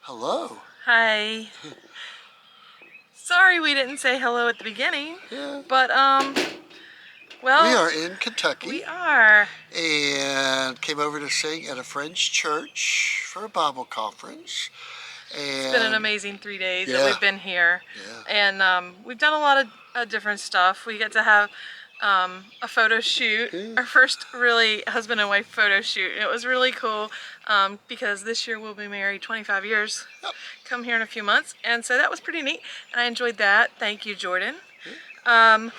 Hello. Hi. Sorry we didn't say hello at the beginning. Yeah. But, well... We are in Kentucky. We are. And came over to sing at a friend's church for a Bible conference. And It's been an amazing 3 days yeah. that we've been here. Yeah. And we've done a lot of different stuff. We get to have a photo shoot, our first really husband and wife photo shoot. It was really cool because this year we'll be married 25 years. Yep. Come here in a few months, and so that was pretty neat, and I enjoyed that. Thank you, Jordan. And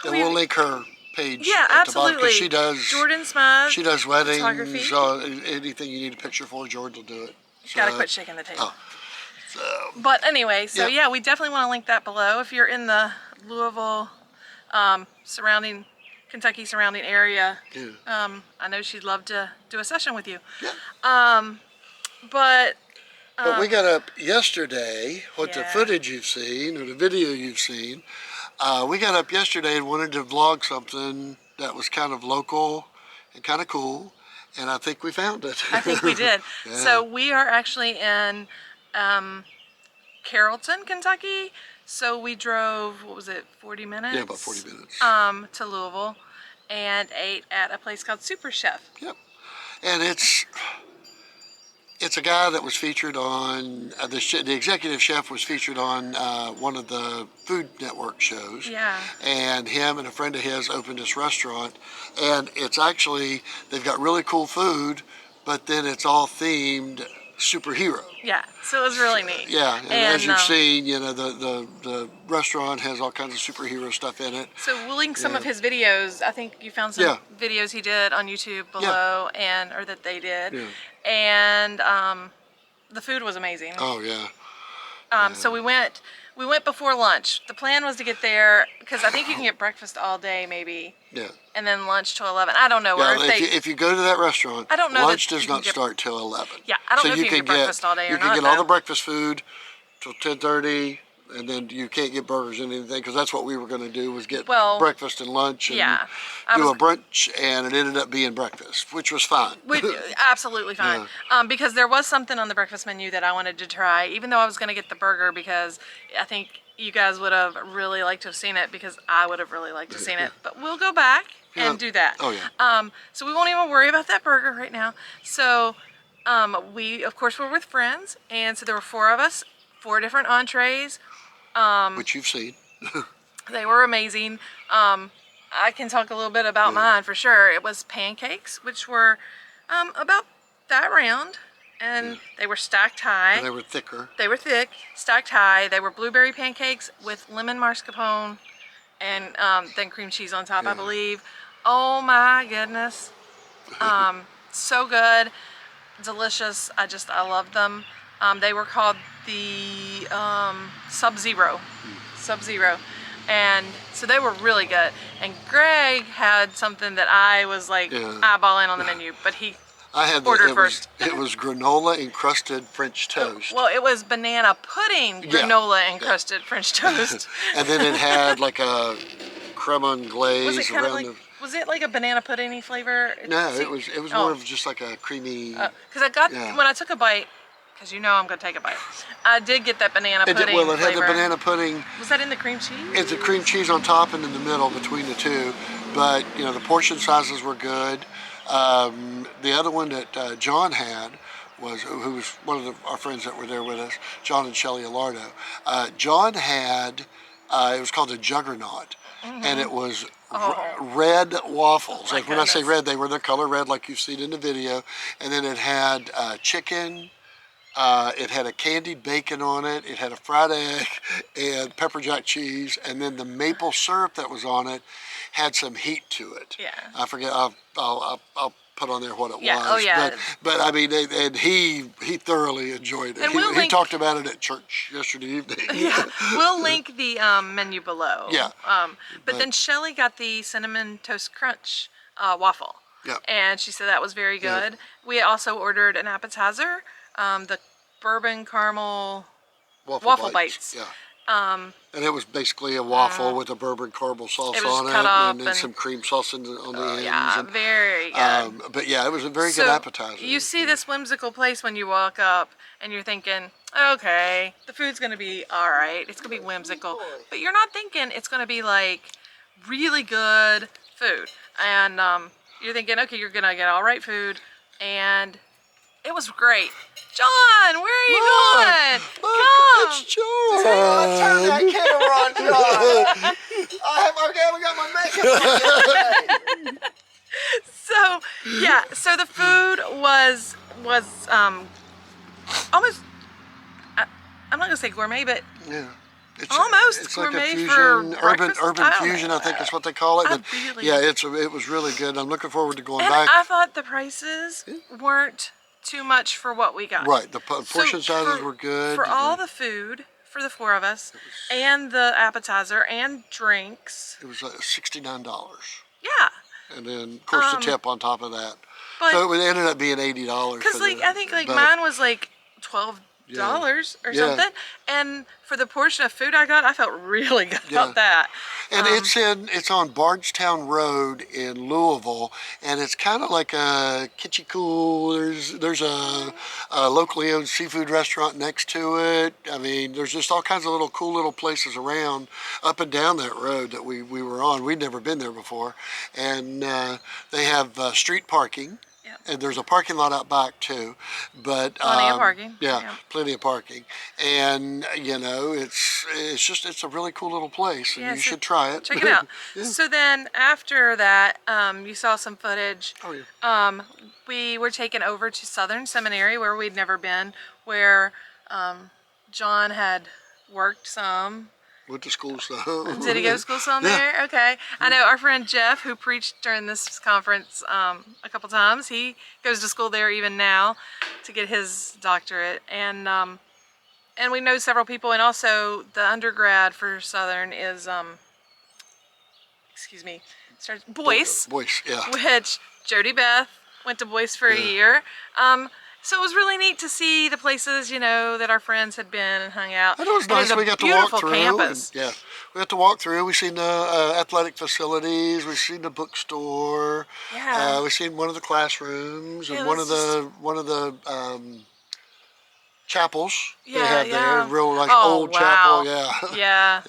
we'll link her page. Yeah, at absolutely. The bottom, 'cause she does. Jordan Smyth. She does weddings. Photography. Anything you need a picture for, Jordan will do it. So, gotta quit shaking the table. Oh. So, but anyway, so yeah, we definitely want to link that below if you're in the Louisville surrounding Kentucky surrounding area. Yeah. I know she'd love to do a session with you. Yeah. But we got up yesterday. The Yeah. footage you've seen or the video you've seen, we got up yesterday and wanted to vlog something that was kind of local and kind of cool, and I think we found it. I think we did. Yeah. So we are actually in Carrollton, Kentucky. So we drove, what was it, 40 minutes? Yeah, about 40 minutes. To Louisville, and ate at a place called Super Chef. Yep. And it's a guy that was featured on, the executive chef was featured on one of the Food Network shows. Yeah. And him and a friend of his opened this restaurant. And it's actually, they've got really cool food, but then it's all themed superhero. Yeah, so it was really neat. Yeah, and as you've seen, you know, the restaurant has all kinds of superhero stuff in it. So we'll link some of his videos. I think you found some videos he did on YouTube below, or that they did. Yeah. And the food was amazing. Oh yeah. So we went before lunch. The plan was to get there because I think you can get breakfast all day, maybe. Yeah. And then lunch till 11. I don't know. Yeah, if you go to that restaurant, I don't know, lunch does not start till 11. Yeah, I don't know if you can get breakfast all day or not. You can get all the breakfast food till 10:30, and then you can't get burgers and anything because that's what we were going to do, was get breakfast and lunch and do a brunch, and it ended up being breakfast, which was fine. Absolutely fine. Because there was something on the breakfast menu that I wanted to try, even though I was going to get the burger because I think you guys would have really liked to have seen it, because I would have really liked to have seen it. But we'll go back and do that. Oh yeah. So we won't even worry about that burger right now. So we, of course, were with friends, and so there were 4 of us, 4 different entrees. Which you've seen. They were amazing. I can talk a little bit about mine for sure. It was pancakes, which were about that round, and they were stacked high. And they were thicker. They were thick, stacked high. They were blueberry pancakes with lemon mascarpone and then cream cheese on top, I believe. Oh my goodness. So good, delicious. I loved them. They were called the Sub-Zero. Sub-Zero. And so they were really good. And Greg had something that I was like eyeballing on the menu, but he ordered first. It was granola encrusted French toast. Well, it was banana pudding granola encrusted French toast. And then it had like a creme anglaise around Was it like a banana pudding-y flavor? No, it was more of just like a creamy. Because I got when I took a bite, because you know I'm going to take a bite, I did get that banana pudding Well, it had flavor. the banana pudding. Was that in the cream cheese? It's a cream cheese on top and in the middle between the two. But, you know, the portion sizes were good. The other one that John had was, who was one of our friends that were there with us, John and Shelley Alardo. John had, it was called the Juggernaut. And it was red waffles. Like when I say red, they were the color red like you've seen in the video. And then it had chicken. It had a candied bacon on it. It had a fried egg and pepper jack cheese. And then the maple syrup that was on it had some heat to it. Yeah. I forget. I'll put on there what it was. Oh yeah. But I mean, and he thoroughly enjoyed it. And he talked about it at church yesterday evening. Yeah. We'll link the menu below. Yeah. But then Shelley got the cinnamon toast crunch waffle. Yeah. And she said that was very good. Yeah. We also ordered an appetizer, the bourbon caramel waffle bites. Yeah. And it was basically a waffle with a bourbon caramel sauce It was on it, cut up and then and- some cream sauce on the ends. Yeah, and, very good. but yeah, it was a very good appetizer. You see this whimsical place when you walk up, and you're thinking, okay, the food's gonna be all right. It's gonna be whimsical, but you're not thinking it's gonna be like really good food. And you're thinking, okay, you're gonna get all right food, and it was great. John, where are you going? Come. It's John. Turn that camera on, John. I haven't got my makeup on. So yeah, so the food was almost. I'm not gonna say gourmet, but Yeah. It's, almost it's gourmet like a fusion, for urban breakfast. fusion, I think is what they call it. I But really- yeah, it was really good. I'm looking forward to going And back. I thought the prices weren't too much for what we got. Right, the So portion sizes were good. For all the food, for the 4 of us, and the appetizer and drinks. It was $69, Yeah. and then of course the tip on top of that. But So it ended up being $80. because like I think like mine was like $12 or Yeah. something, and for the portion of food I got, I felt really good about that. And it's on Bardstown Road in Louisville, and it's kind of like a kitschy cool. There's a locally owned seafood restaurant next to it. I mean, there's just all kinds of little cool little places around up and down that road that we were on. We'd never been there before, and they have street parking. Yep. And there's a parking lot out back too, but Plenty of parking. Yeah, Yeah. plenty of parking, and you know it's a really cool little place, and Yeah, you so should try it. Check it out. Yeah. So then after that, you saw some footage. Oh yeah. We were taken over to Southern Seminary, where we'd never been, where John had worked some. Went to school some. Did he go to school some Yeah. there? Okay. I know our friend Jeff, who preached during this conference a couple times, he goes to school there even now to get his doctorate. And we know several people, and also the undergrad for Southern is, Boyce, Boyce, yeah. which Jody Beth went to Boyce for a year. So it was really neat to see the places, you know, that our friends had been and hung out. And it was And nice. a We got to walk beautiful through. campus. And, yeah, we got to walk through. We seen the athletic facilities. We seen the bookstore. Yeah. We seen one of the classrooms Yeah, and one let's of the chapels they Yeah, had yeah. there. Real like Oh, old wow. chapel. Yeah. Yeah.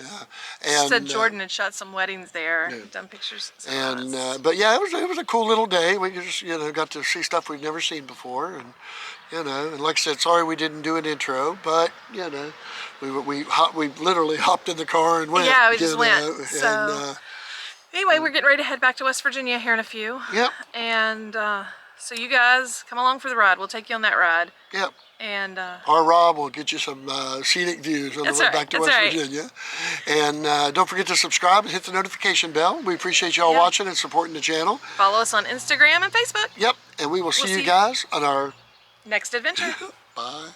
And Said Jordan had shot some weddings there, done pictures. And but yeah, it was a cool little day. We just got to see stuff we've never seen before, and and like I said, sorry we didn't do an intro, but we literally hopped in the car and went. Yeah, we just went. And, So anyway, we're getting ready to head back to West Virginia here in a few. Yep. And so you guys come along for the ride. We'll take you on that ride. Yep. And Our Rob will get you some scenic views on the That's way right, back to that's West right. Virginia. And don't forget to subscribe and hit the notification bell. We appreciate y'all Yep. watching and supporting the channel. follow us on Instagram and Facebook. Yep. And we will see see you you. guys on our Next adventure. bye.